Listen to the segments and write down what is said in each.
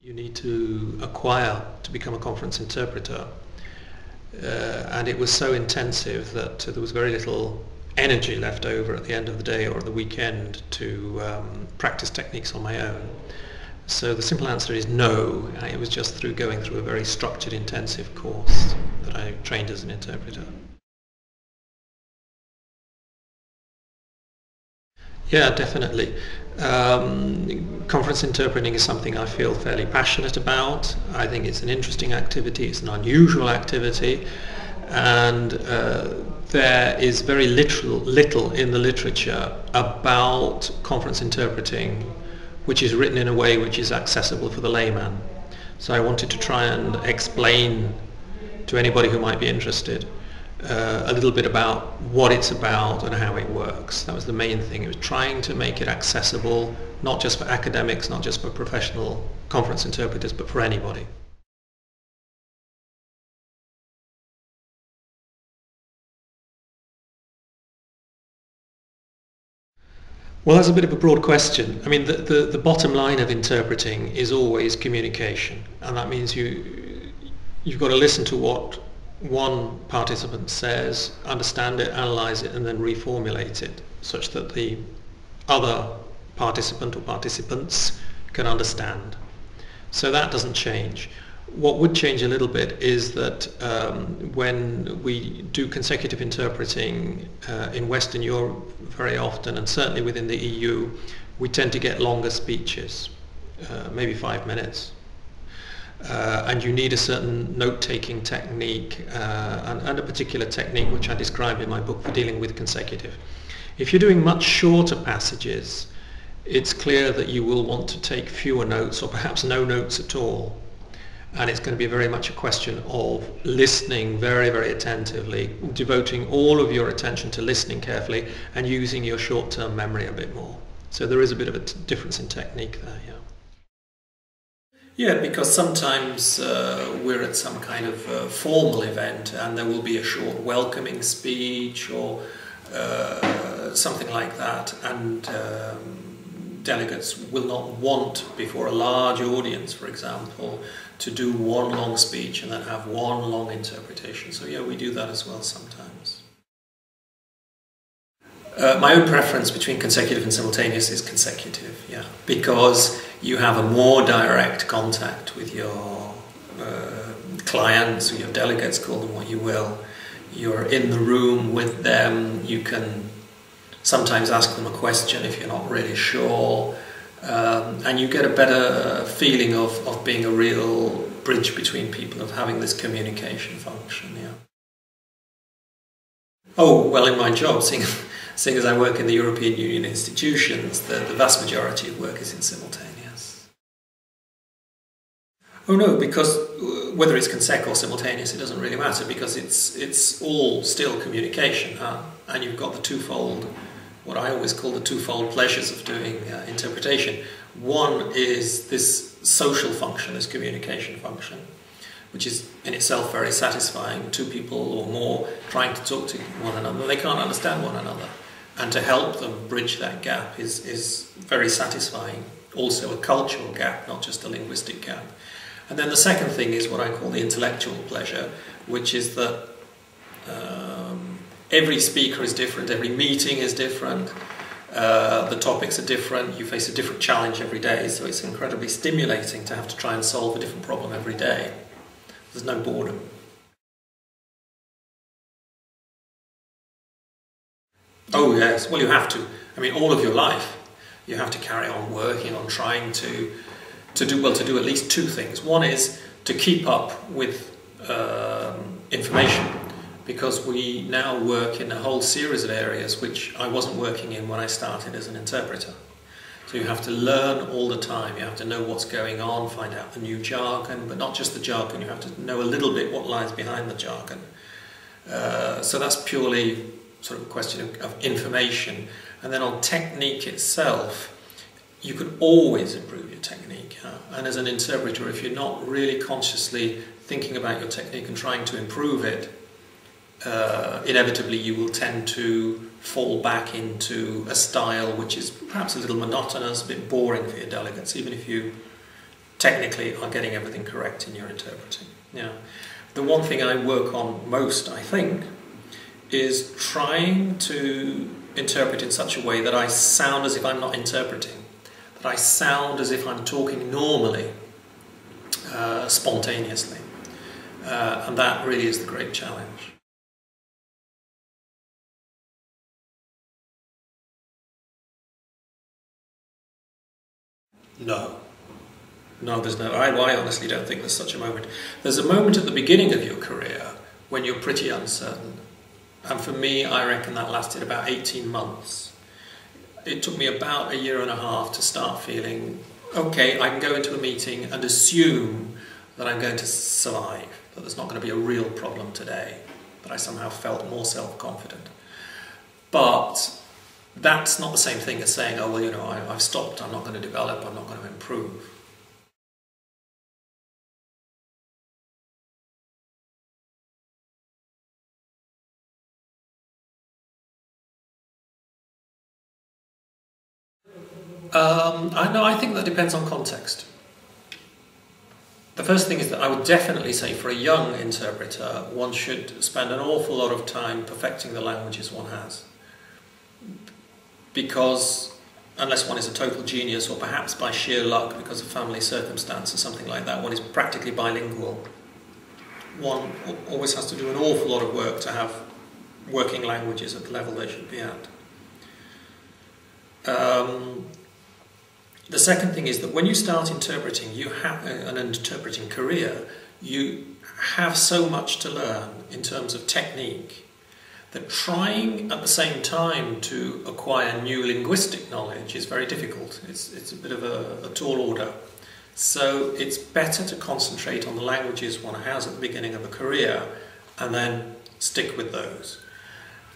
You need to acquire to become a conference interpreter. And it was so intensive that there was very little energy left over at the end of the day or the weekend to practice techniques on my own. So the simple answer is no. It was just through going through a very structured, intensive course that I trained as an interpreter. Yeah, definitely. Conference interpreting is something I feel fairly passionate about. I think it's an interesting activity, it's an unusual activity, and there is very little in the literature about conference interpreting which is written in a way which is accessible for the layman. So I wanted to try and explain to anybody who might be interested a little bit about what it's about and how it works. That was the main thing. It was trying to make it accessible, not just for academics, not just for professional conference interpreters, but for anybody. Well, that's a bit of a broad question. I mean, the bottom line of interpreting is always communication, and that means you've got to listen to what one participant says, understand it, analyze it, and then reformulate it such that the other participant or participants can understand. So that doesn't change. What would change a little bit is that when we do consecutive interpreting in Western Europe very often, and certainly within the EU, we tend to get longer speeches, maybe 5 minutes. And you need a certain note-taking technique and a particular technique which I describe in my book for dealing with consecutive. If you're doing much shorter passages, it's clear that you will want to take fewer notes or perhaps no notes at all. And it's going to be very much a question of listening very, very attentively, devoting all of your attention to listening carefully and using your short-term memory a bit more. So there is a bit of a difference in technique there, yeah. Yeah, because sometimes we're at some kind of formal event and there will be a short welcoming speech or something like that, and delegates will not want, before a large audience, for example, to do one long speech and then have one long interpretation. So yeah, we do that as well sometimes. My own preference between consecutive and simultaneous is consecutive, yeah, because you have a more direct contact with your clients, or your delegates, call them what you will. You're in the room with them, you can sometimes ask them a question if you're not really sure, and you get a better feeling of being a real bridge between people, of having this communication function, yeah. Oh, well, in my job, seeing as I work in the European Union institutions, the vast majority of work is in simultaneous. Oh no, because whether it's consecutive or simultaneous, it doesn't really matter, because it's all still communication, and you've got the twofold, what I always call the twofold pleasures of doing interpretation. One is this social function, this communication function, which is in itself very satisfying. Two people or more trying to talk to one another, they can't understand one another, and to help them bridge that gap is very satisfying. Also a cultural gap, not just a linguistic gap. And then the second thing is what I call the intellectual pleasure, which is that every speaker is different, every meeting is different, the topics are different, you face a different challenge every day, so it's incredibly stimulating to have to try and solve a different problem every day. There's no boredom. Oh yes, well you have to. I mean, all of your life you have to carry on working on trying to do at least two things. One is to keep up with information, because we now work in a whole series of areas which I wasn't working in when I started as an interpreter. So you have to learn all the time, you have to know what's going on, find out the new jargon, but not just the jargon, you have to know a little bit what lies behind the jargon. So that's purely sort of a question of information. And then on technique itself, you could always improve your technique. And as an interpreter, if you're not really consciously thinking about your technique and trying to improve it, inevitably you will tend to fall back into a style which is perhaps a little monotonous, a bit boring for your delegates, even if you technically are getting everything correct in your interpreting. Yeah. The one thing I work on most, I think, is trying to interpret in such a way that I sound as if I'm not interpreting, that I sound as if I'm talking normally, spontaneously. And that really is the great challenge. No. No, there's no. I honestly don't think there's such a moment. There's a moment at the beginning of your career when you're pretty uncertain. And for me, I reckon that lasted about 18 months. It took me about a year and a half to start feeling, okay, I can go into a meeting and assume that I'm going to survive, that there's not going to be a real problem today, that I somehow felt more self-confident. But that's not the same thing as saying, oh, well, you know, I've stopped, I'm not going to develop, I'm not going to improve. I think that depends on context. The first thing is that I would definitely say for a young interpreter, one should spend an awful lot of time perfecting the languages one has. Because unless one is a total genius, or perhaps by sheer luck because of family circumstance or something like that, one is practically bilingual. One always has to do an awful lot of work to have working languages at the level they should be at. The second thing is that when you start interpreting, you have an interpreting career, you have so much to learn in terms of technique that trying at the same time to acquire new linguistic knowledge is very difficult. It's a bit of a tall order. So it's better to concentrate on the languages one has at the beginning of a career and then stick with those.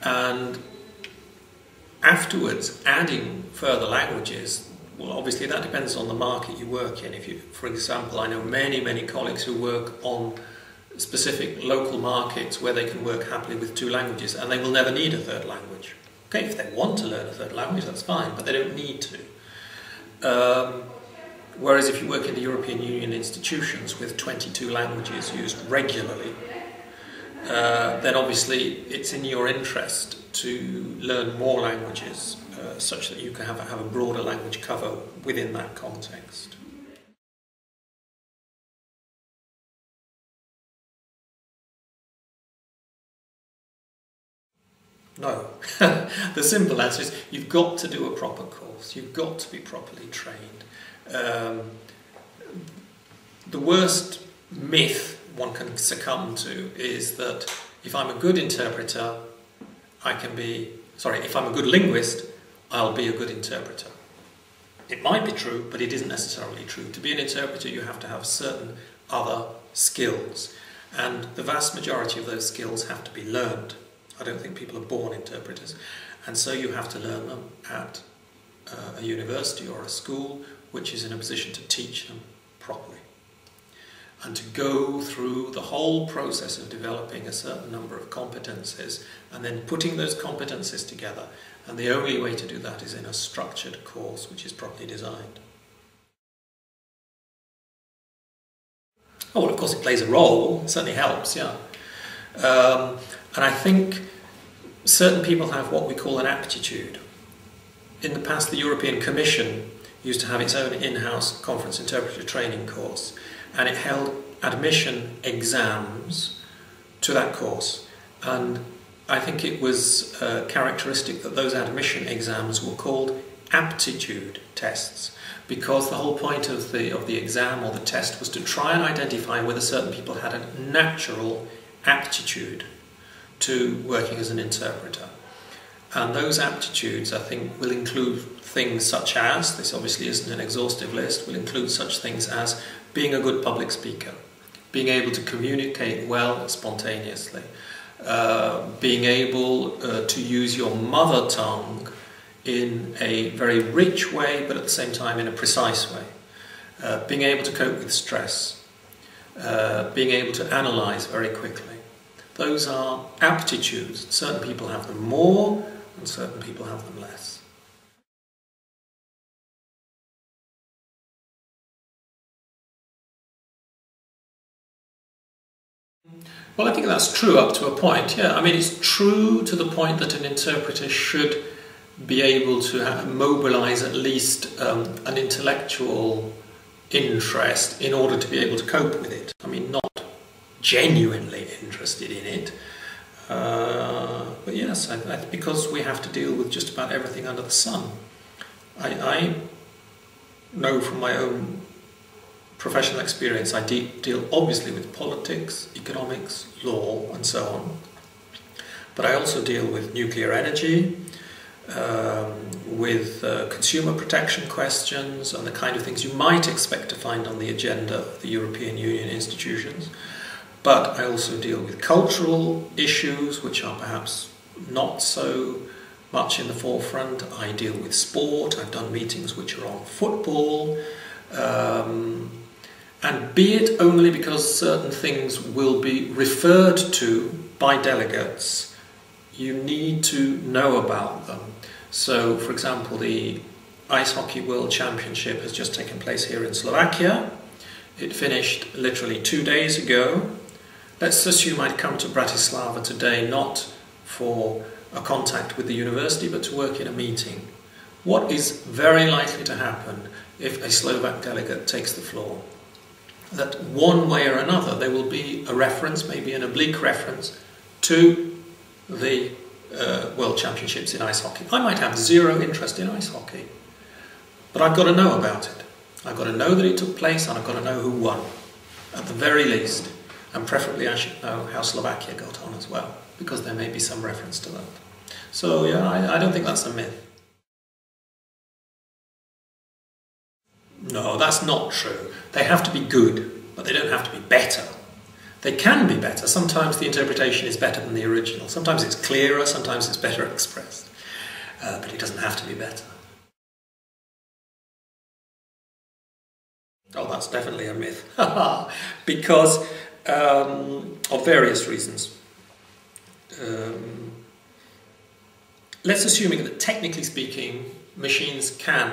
And afterwards, adding further languages, well, obviously that depends on the market you work in. If you, for example, I know many colleagues who work on specific local markets where they can work happily with two languages and they will never need a third language. Okay, if they want to learn a third language, that's fine, but they don't need to. Whereas if you work in the European Union institutions with 22 languages used regularly, then obviously it's in your interest to learn more languages such that you can have a broader language cover within that context. No. The simple answer is you've got to do a proper course. You've got to be properly trained. The worst myth one can succumb to is that if I'm a good interpreter, if I'm a good linguist, I'll be a good interpreter. It might be true, but it isn't necessarily true. To be an interpreter, you have to have certain other skills, and the vast majority of those skills have to be learned. I don't think people are born interpreters, and so you have to learn them at a university or a school which is in a position to teach them properly, and to go through the whole process of developing a certain number of competences and then putting those competences together. And the only way to do that is in a structured course which is properly designed. Oh, well, of course it plays a role, it certainly helps, yeah. And I think certain people have what we call an aptitude. In the past, the European Commission used to have its own in-house conference interpreter training course, and it held admission exams to that course. And I think it was characteristic that those admission exams were called aptitude tests, because the whole point of the exam or the test was to try and identify whether certain people had a natural aptitude to working as an interpreter. And those aptitudes, I think, will include things such as, this obviously isn't an exhaustive list, will include such things as being a good public speaker, being able to communicate well spontaneously, being able to use your mother tongue in a very rich way, but at the same time in a precise way, being able to cope with stress, being able to analyse very quickly. Those are aptitudes. Certain people have them more and certain people have them less. Well, I think that's true up to a point, yeah. I mean, it's true to the point that an interpreter should be able to mobilize at least an intellectual interest in order to be able to cope with it. I mean, not genuinely interested in it, but yes, because we have to deal with just about everything under the sun. I know from my own professional experience, I deal obviously with politics, economics, law and so on, but I also deal with nuclear energy, with consumer protection questions and the kind of things you might expect to find on the agenda of the European Union institutions. But I also deal with cultural issues which are perhaps not so much in the forefront. I deal with sport, I've done meetings which are on football, and be it only because certain things will be referred to by delegates, you need to know about them. So, for example, the Ice Hockey World Championship has just taken place here in Slovakia. It finished literally 2 days ago. Let's assume I'd come to Bratislava today not for a contact with the university but to work in a meeting. What is very likely to happen if a Slovak delegate takes the floor? That one way or another there will be a reference, maybe an oblique reference, to the World Championships in ice hockey. I might have zero interest in ice hockey, but I've got to know about it. I've got to know that it took place and I've got to know who won, at the very least. And preferably I should know how Slovakia got on as well, because there may be some reference to that. So yeah, I don't think that's a myth. No, that's not true. They have to be good, but they don't have to be better. They can be better. Sometimes the interpretation is better than the original. Sometimes it's clearer, sometimes it's better expressed. But it doesn't have to be better. Oh, that's definitely a myth. Because of various reasons. Let's assume that technically speaking, machines can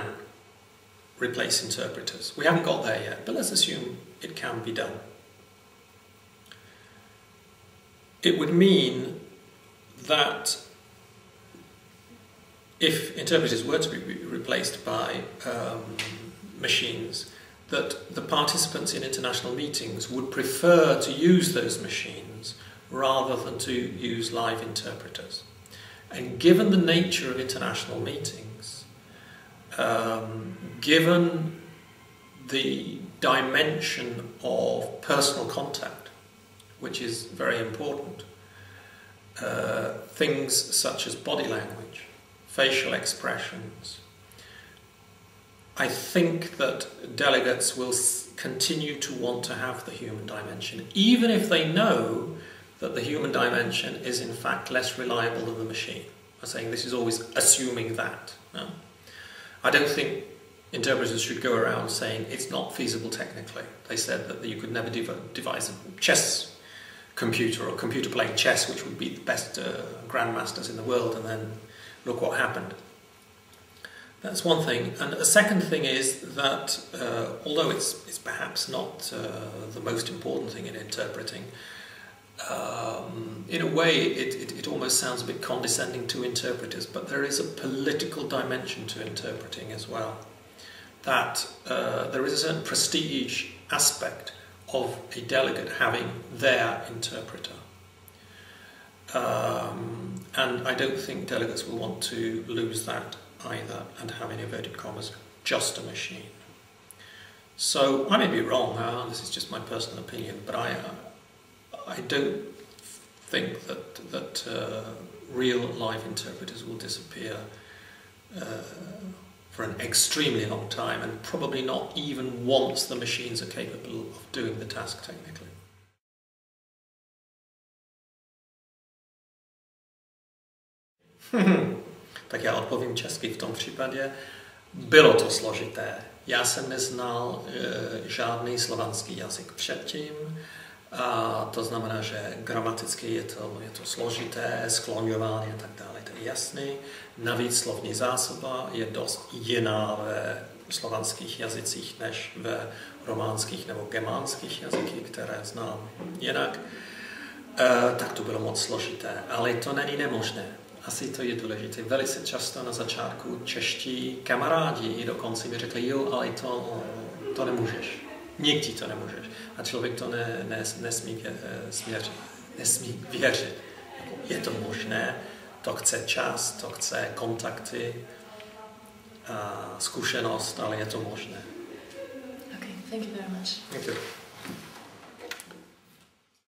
replace interpreters. We haven't got there yet, but let's assume it can be done. It would mean that if interpreters were to be replaced by machines, that the participants in international meetings would prefer to use those machines rather than to use live interpreters. And given the nature of international meetings, given the dimension of personal contact, which is very important, things such as body language, facial expressions, I think that delegates will continue to want to have the human dimension, even if they know that the human dimension is in fact less reliable than the machine. I'm saying this is always assuming that. No? I don't think interpreters should go around saying it's not feasible technically. They said that you could never devise a chess computer or computer playing chess which would beat the best grandmasters in the world, and then look what happened. That's one thing. And a second thing is that although it's perhaps not the most important thing in interpreting, in a way it almost sounds a bit condescending to interpreters, but there is a political dimension to interpreting as well. That there is a certain prestige aspect of a delegate having their interpreter. And I don't think delegates will want to lose that either and have, in inverted commas, just a machine. So I may be wrong, this is just my personal opinion, but I don't think that real live interpreters will disappear for an extremely long time, and probably not even once the machines are capable of doing the task technically. Tak já odpovím česky v tom případě. Bylo to složité. Já jsem neznal žádný slovanský jazyk předtím, a to znamená, že gramaticky je to složité, skloňování a tak dále, to je jasný. Navíc slovní zásoba je dost jiná ve slovanských jazycích než ve románských nebo germánských jazycích, které znám jinak. Tak to bylo moc složité, ale to není nemožné. Asi to je důležité. Velice často na začátku čeští kamarádi i dokonce mi řekli, jo, ale to nemůžeš. Nikdy to nemůžeš. A člověk to nesmí věřit. Je to možné, to chce čas, to chce kontakty, a zkušenost, ale je to možné. Okay, thank you very much. Thank you.